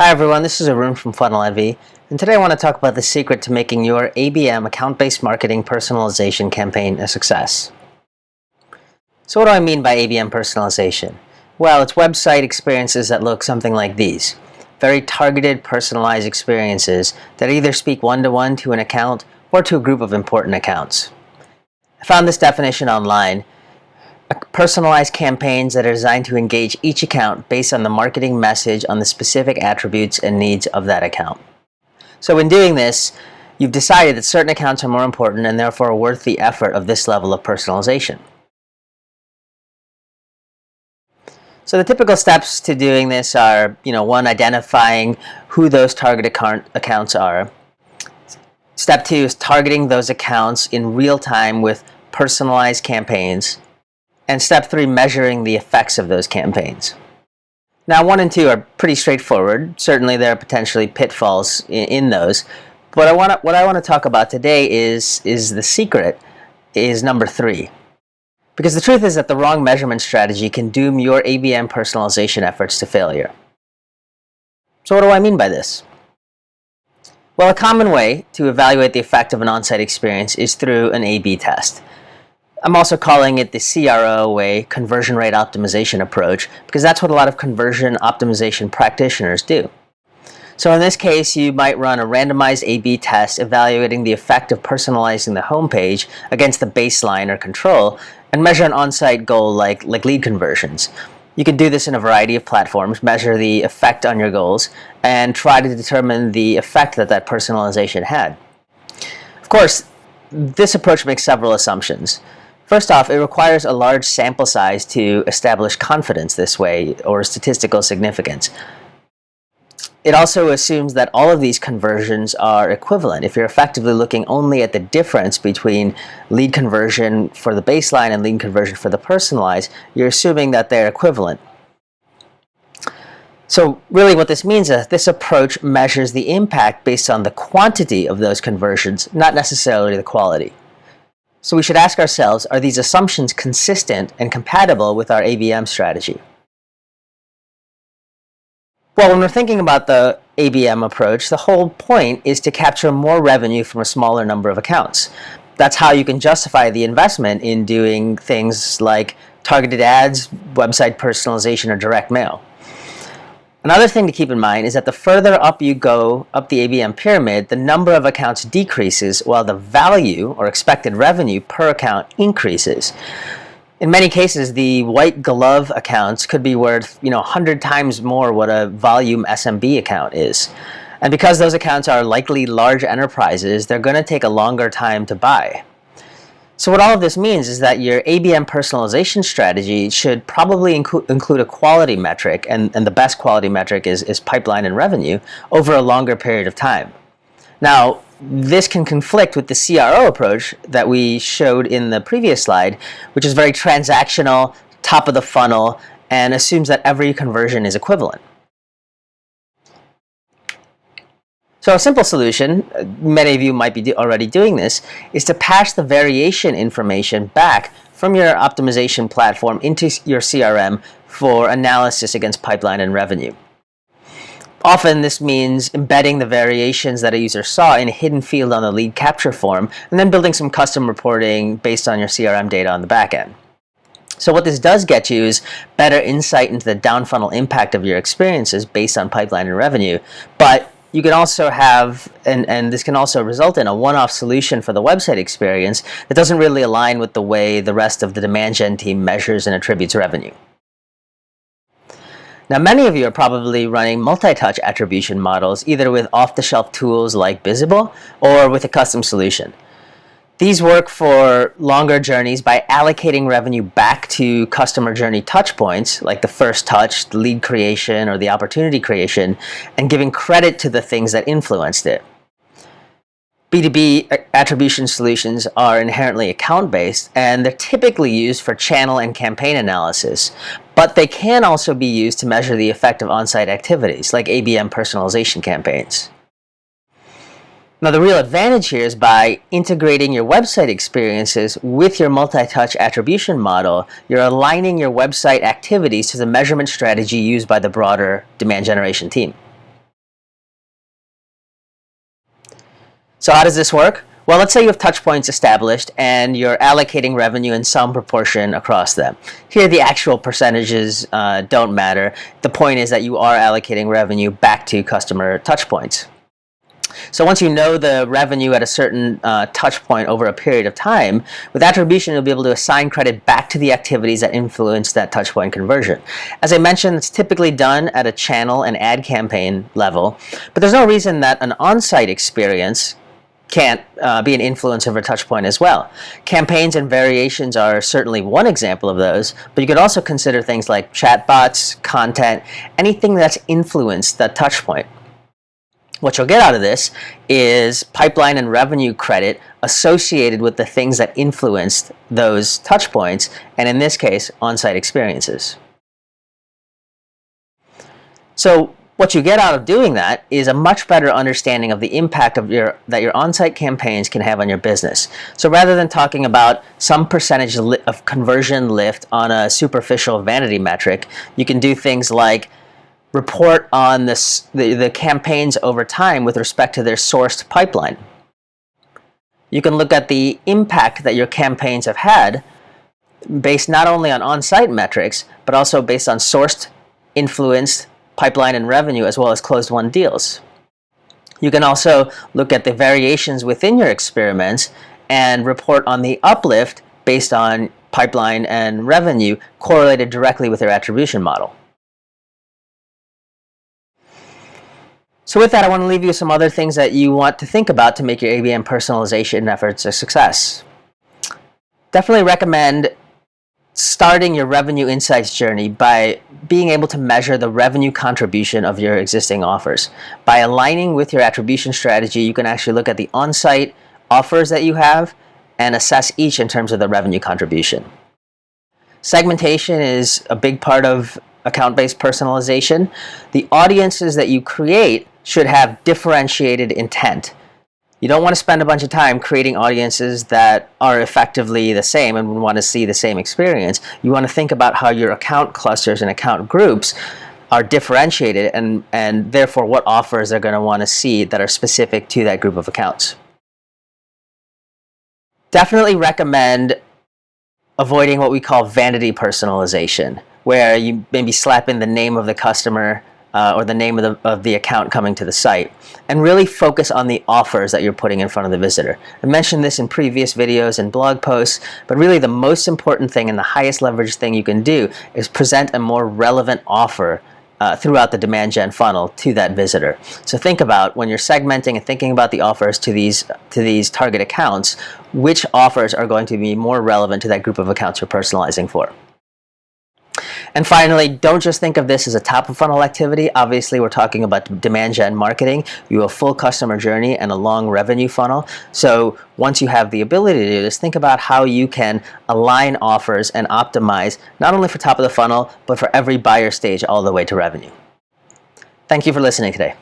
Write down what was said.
Hi everyone, this is Arun from FunnelNV, and today I want to talk about the secret to making your ABM account-based marketing personalization campaign a success. So what do I mean by ABM personalization? Well, it's website experiences that look something like these. Very targeted, personalized experiences that either speak one-to-one to an account or to a group of important accounts. I found this definition online. Personalized campaigns that are designed to engage each account based on the marketing message on the specific attributes and needs of that account. So in doing this, you've decided that certain accounts are more important and therefore worth the effort of this level of personalization. So the typical steps to doing this are, one, identifying who those target accounts are. Step two is targeting those accounts in real time with personalized campaigns. And step three, measuring the effects of those campaigns. Now, 1 and 2 are pretty straightforward. Certainly, there are potentially pitfalls in those. But what I want to talk about today is the secret, is number 3. Because the truth is that the wrong measurement strategy can doom your ABM personalization efforts to failure. So what do I mean by this? Well, a common way to evaluate the effect of an on-site experience is through an A/B test. I'm also calling it the CRO way, conversion rate optimization approach, because that's what a lot of conversion optimization practitioners do. So in this case, you might run a randomized A/B test evaluating the effect of personalizing the homepage against the baseline or control and measure an on-site goal like lead conversions. You can do this in a variety of platforms, measure the effect on your goals, and try to determine the effect that personalization had. Of course, this approach makes several assumptions. First off, it requires a large sample size to establish confidence this way, or statistical significance. It also assumes that all of these conversions are equivalent. If you're effectively looking only at the difference between lead conversion for the baseline and lead conversion for the personalized, you're assuming that they're equivalent. So really what this means is this approach measures the impact based on the quantity of those conversions, not necessarily the quality. So we should ask ourselves, are these assumptions consistent and compatible with our ABM strategy? Well, when we're thinking about the ABM approach, the whole point is to capture more revenue from a smaller number of accounts. That's how you can justify the investment in doing things like targeted ads, website personalization, or direct mail. Another thing to keep in mind is that the further up you go up the ABM pyramid, the number of accounts decreases while the value or expected revenue per account increases. In many cases, the white glove accounts could be worth 100 times more what a volume SMB account is. And because those accounts are likely large enterprises, they're going to take a longer time to buy. So what all of this means is that your ABM personalization strategy should probably include a quality metric, and the best quality metric is pipeline and revenue, over a longer period of time. Now, this can conflict with the CRO approach that we showed in the previous slide, which is very transactional, top of the funnel, and assumes that every conversion is equivalent. So a simple solution, many of you might be already doing this, is to pass the variation information back from your optimization platform into your CRM for analysis against pipeline and revenue. Often this means embedding the variations that a user saw in a hidden field on the lead capture form, and then building some custom reporting based on your CRM data on the back end. So what this does get you is better insight into the down funnel impact of your experiences based on pipeline and revenue, but you can also have, and this can also result in a one-off solution for the website experience that doesn't really align with the way the rest of the demand gen team measures and attributes revenue. Now, many of you are probably running multi-touch attribution models, either with off-the-shelf tools like Visible or with a custom solution. These work for longer journeys by allocating revenue back to customer journey touch points, like the first touch, the lead creation, or the opportunity creation, and giving credit to the things that influenced it. B2B attribution solutions are inherently account-based, and they're typically used for channel and campaign analysis, but they can also be used to measure the effect of on-site activities, like ABM personalization campaigns. Now, the real advantage here is by integrating your website experiences with your multi-touch attribution model, you're aligning your website activities to the measurement strategy used by the broader demand generation team. So how does this work? Well, let's say you have touch points established and you're allocating revenue in some proportion across them. Here, the actual percentages don't matter. The point is that you are allocating revenue back to customer touch points. So once you know the revenue at a certain touch point over a period of time, with attribution, you'll be able to assign credit back to the activities that influence that touch point conversion. As I mentioned, it's typically done at a channel and ad campaign level, but there's no reason that an on-site experience can't be an influence over touch point as well. Campaigns and variations are certainly one example of those, but you could also consider things like chatbots, content, anything that's influenced that touch point. What you'll get out of this is pipeline and revenue credit associated with the things that influenced those touch points, and in this case, on-site experiences. So what you get out of doing that is a much better understanding of the impact of that your on-site campaigns can have on your business. So rather than talking about some percentage of conversion lift on a superficial vanity metric, you can do things like report on the campaigns over time with respect to their sourced pipeline. You can look at the impact that your campaigns have had based not only on on-site metrics, but also based on sourced, influenced, pipeline and revenue, as well as closed-won deals. You can also look at the variations within your experiments and report on the uplift based on pipeline and revenue correlated directly with your attribution model. So with that, I want to leave you some other things that you want to think about to make your ABM personalization efforts a success. Definitely recommend starting your revenue insights journey by being able to measure the revenue contribution of your existing offers. By aligning with your attribution strategy, you can actually look at the on-site offers that you have and assess each in terms of the revenue contribution. Segmentation is a big part of account-based personalization. The audiences that you create should have differentiated intent. You don't want to spend a bunch of time creating audiences that are effectively the same and want to see the same experience. You want to think about how your account clusters and account groups are differentiated and therefore what offers they're going to want to see that are specific to that group of accounts. Definitely recommend avoiding what we call vanity personalization, where you maybe slap in the name of the customer or the name of the account coming to the site, and really focus on the offers that you're putting in front of the visitor. I mentioned this in previous videos and blog posts, but really the most important thing and the highest leverage thing you can do is present a more relevant offer throughout the demand gen funnel to that visitor. So think about when you're segmenting and thinking about the offers to these target accounts, which offers are going to be more relevant to that group of accounts you're personalizing for. And finally, don't just think of this as a top-of-funnel activity. Obviously, we're talking about demand gen marketing. You have a full customer journey and a long revenue funnel. So once you have the ability to do this, think about how you can align offers and optimize not only for top of the funnel, but for every buyer stage all the way to revenue. Thank you for listening today.